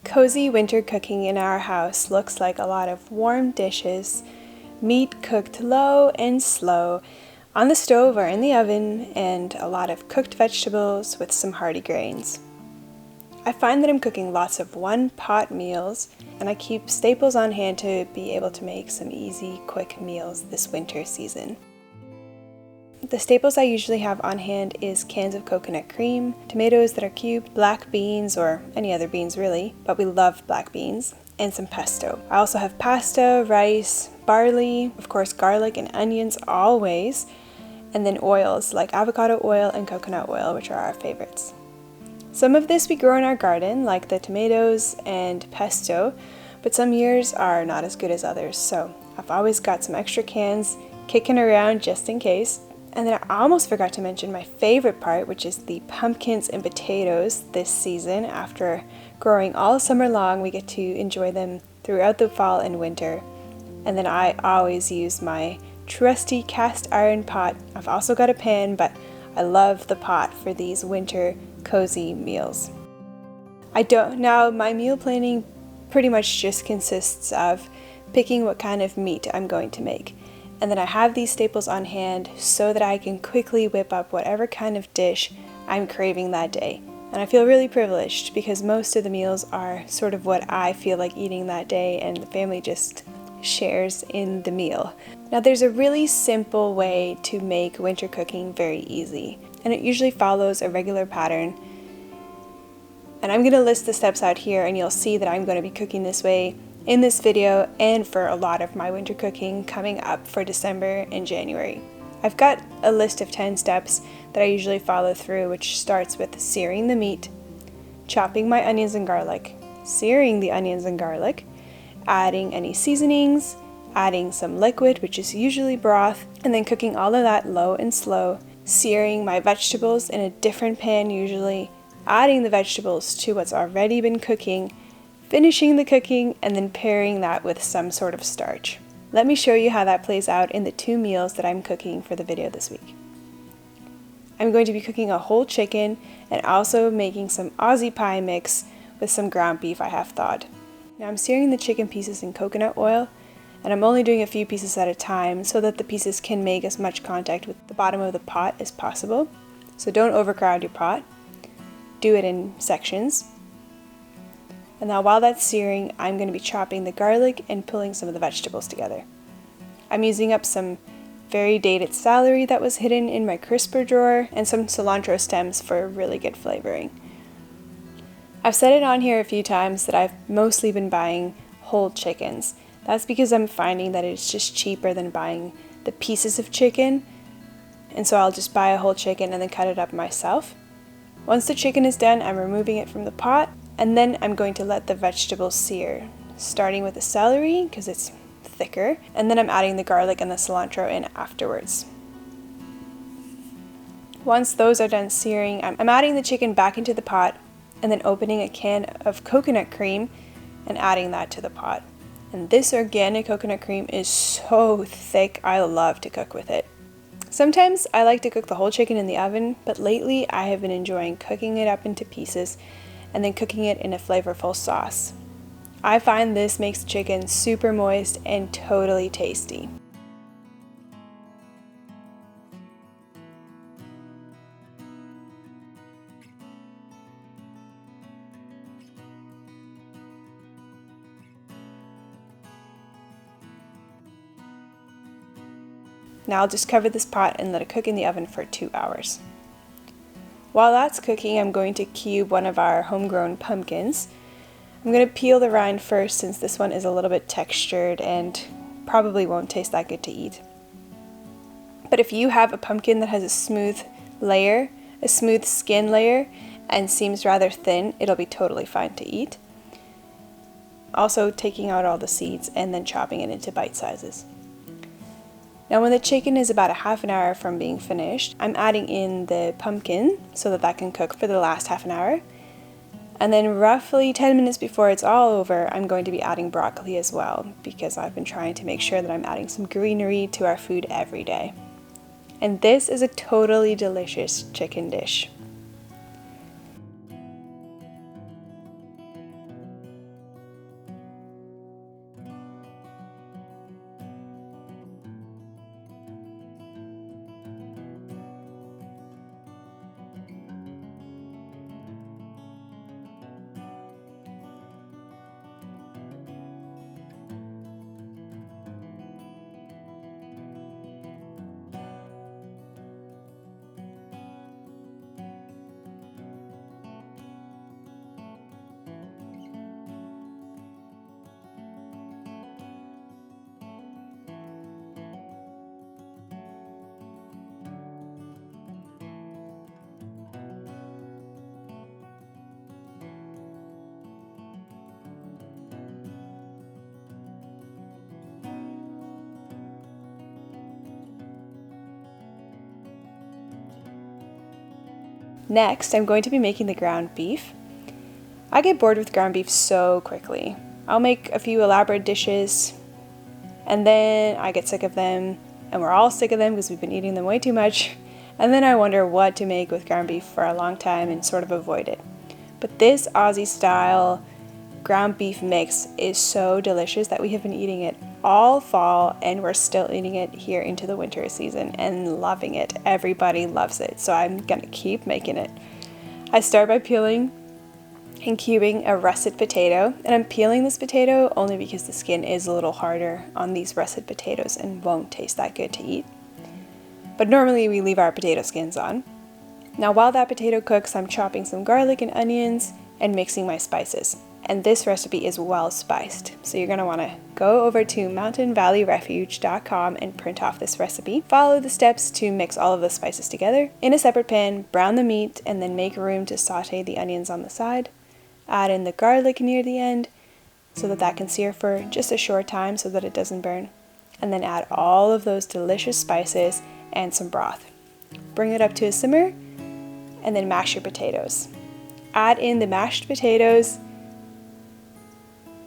Cozy winter cooking in our house looks like a lot of warm dishes, meat cooked low and slow on the stove or in the oven, and a lot of cooked vegetables with some hearty grains. I find that I'm cooking lots of one-pot meals, and I keep staples on hand to be able to make some easy, quick meals this winter season. The staples I usually have on hand is cans of coconut cream, tomatoes that are cubed, black beans, or any other beans really, but we love black beans, and some pesto. I also have pasta, rice, barley, of course garlic and onions always, and then oils like avocado oil and coconut oil, which are our favorites. Some of this we grow in our garden, like the tomatoes and pesto, but some years are not as good as others, so I've always got some extra cans kicking around just in case. And then I almost forgot to mention my favorite part, which is the pumpkins and potatoes this season. After growing all summer long, we get to enjoy them throughout the fall and winter. And then I always use my trusty cast iron pot. I've also got a pan, but I love the pot for these winter cozy meals. Now my meal planning pretty much just consists of picking what kind of meat I'm going to make. And then I have these staples on hand so that I can quickly whip up whatever kind of dish I'm craving that day. And I feel really privileged because most of the meals are sort of what I feel like eating that day, and the family just shares in the meal. Now there's a really simple way to make winter cooking very easy, and it usually follows a regular pattern. And I'm going to list the steps out here, and you'll see that I'm going to be cooking this way in this video and for a lot of my winter cooking coming up for December and January. I've got a list of 10 steps that I usually follow through, which starts with searing the meat, chopping my onions and garlic, searing the onions and garlic, adding any seasonings, adding some liquid, which is usually broth, and then cooking all of that low and slow, searing my vegetables in a different pan usually, adding the vegetables to what's already been cooking, finishing the cooking, and then pairing that with some sort of starch. Let me show you how that plays out in the 2 meals that I'm cooking for the video this week. I'm going to be cooking a whole chicken and also making some Aussie pie mix with some ground beef I have thawed. Now I'm searing the chicken pieces in coconut oil, and I'm only doing a few pieces at a time so that the pieces can make as much contact with the bottom of the pot as possible. So don't overcrowd your pot. Do it in sections. And now while that's searing, I'm going to be chopping the garlic and pulling some of the vegetables together. I'm using up some very dated celery that was hidden in my crisper drawer and some cilantro stems for really good flavoring. I've said it on here a few times that I've mostly been buying whole chickens. That's because I'm finding that it's just cheaper than buying the pieces of chicken, and so I'll just buy a whole chicken and then cut it up myself. Once the chicken is done, I'm removing it from the pot, and then I'm going to let the vegetables sear, starting with the celery because it's thicker, and then I'm adding the garlic and the cilantro in afterwards. Once those are done searing, I'm adding the chicken back into the pot and then opening a can of coconut cream and adding that to the pot. And this organic coconut cream is so thick, I love to cook with it. Sometimes I like to cook the whole chicken in the oven, but lately I have been enjoying cooking it up into pieces and then cooking it in a flavorful sauce. I find this makes chicken super moist and totally tasty. Now I'll just cover this pot and let it cook in the oven for 2 hours. While that's cooking, I'm going to cube one of our homegrown pumpkins. I'm going to peel the rind first since this one is a little bit textured and probably won't taste that good to eat. But if you have a pumpkin that has a smooth skin layer, and seems rather thin, it'll be totally fine to eat. Also taking out all the seeds and then chopping it into bite sizes. Now when the chicken is about a half an hour from being finished, I'm adding in the pumpkin so that can cook for the last half an hour. And then roughly 10 minutes before it's all over, I'm going to be adding broccoli as well, because I've been trying to make sure that I'm adding some greenery to our food every day. And this is a totally delicious chicken dish. Next, I'm going to be making the ground beef. I get bored with ground beef so quickly. I'll make a few elaborate dishes, and then I get sick of them, and we're all sick of them because we've been eating them way too much, and then I wonder what to make with ground beef for a long time and sort of avoid it. But this Aussie style ground beef mix is so delicious that we have been eating it all fall, and we're still eating it here into the winter season and loving it. Everybody loves it, so I'm gonna keep making it. I start by peeling and cubing a russet potato, and I'm peeling this potato only because the skin is a little harder on these russet potatoes and won't taste that good to eat. But normally we leave our potato skins on. Now while that potato cooks, I'm chopping some garlic and onions and mixing my spices. And this recipe is well spiced, so you're going to want to go over to mountainvalleyrefuge.com and print off this recipe. Follow the steps to mix all of the spices together. In a separate pan, brown the meat and then make room to saute the onions on the side. Add in the garlic near the end so that can sear for just a short time so that it doesn't burn. And then add all of those delicious spices and some broth. Bring it up to a simmer and then mash your potatoes. Add in the mashed potatoes,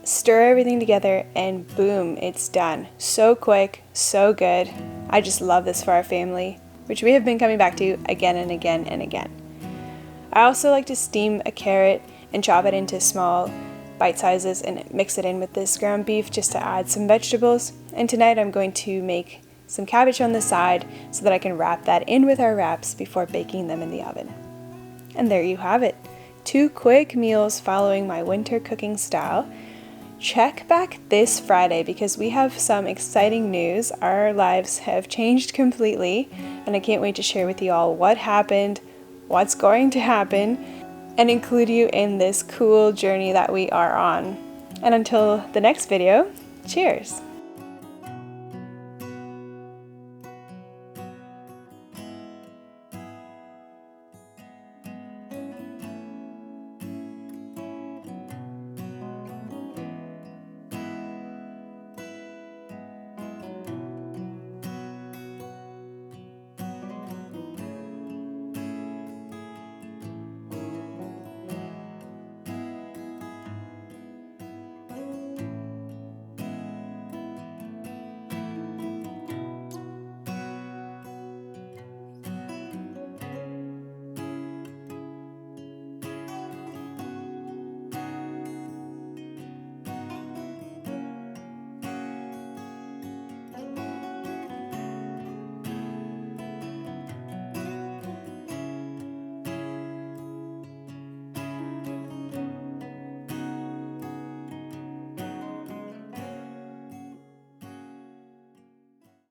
stir everything together, and boom, it's done. So quick, so good. I just love this for our family, which we have been coming back to again and again and again. I also like to steam a carrot and chop it into small bite sizes and mix it in with this ground beef just to add some vegetables. And tonight I'm going to make some cabbage on the side so that I can wrap that in with our wraps before baking them in the oven. And there you have it. 2 quick meals following my winter cooking style. Check back this Friday because we have some exciting news. Our lives have changed completely, and I can't wait to share with you all what happened, what's going to happen, and include you in this cool journey that we are on. And until the next video, cheers!